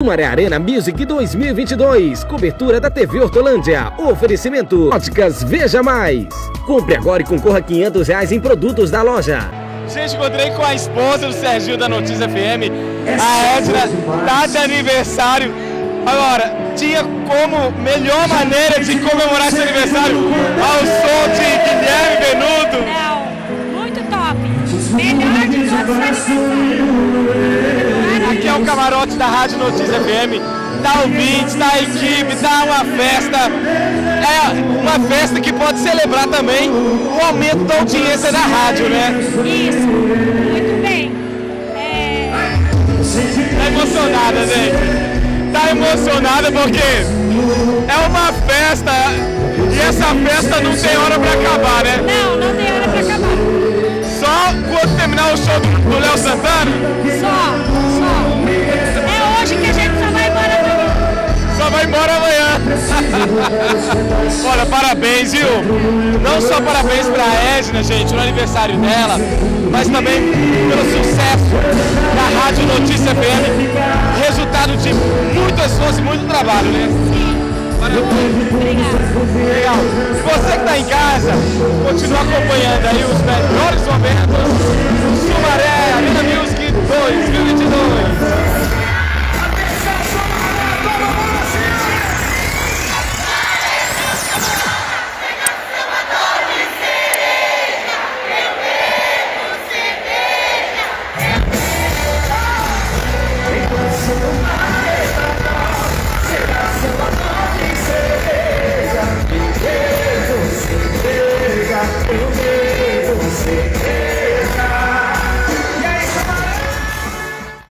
Sumaré Arena Music 2022, cobertura da TV Hortolândia, oferecimento Óticas Veja Mais. Compre agora e concorra a R$500 em produtos da loja. Gente, encontrei com a esposa do Serginho da Notícia FM, a Edna, tá de aniversário. Agora, tinha como melhor maneira de comemorar esse aniversário ao som de Guilherme Benuto? Não, muito top, melhor de todos os aniversários. Aqui é o camarote da Rádio Notícia FM, tá ouvintes, tá a equipe, tá uma festa, é uma festa que pode celebrar também o aumento da audiência da rádio, né? Isso, muito bem. Tá emocionada, gente? Tá emocionada porque é uma festa e essa festa não tem hora pra acabar, né? Não tem hora pra acabar. Só quando terminar o show do Léo Santana? Só. É hoje que a gente só vai embora amanhã. Só vai embora amanhã. Olha, parabéns, viu? Não só parabéns pra Edna, gente, no aniversário dela, mas também pelo sucesso da Rádio Notícia FM, resultado de muito esforço e muito trabalho, né? Sim. Parabéns. Obrigada. Legal. Você que está em casa, continua acompanhando aí os melhores momentos do Sumaré Arena Music 2022.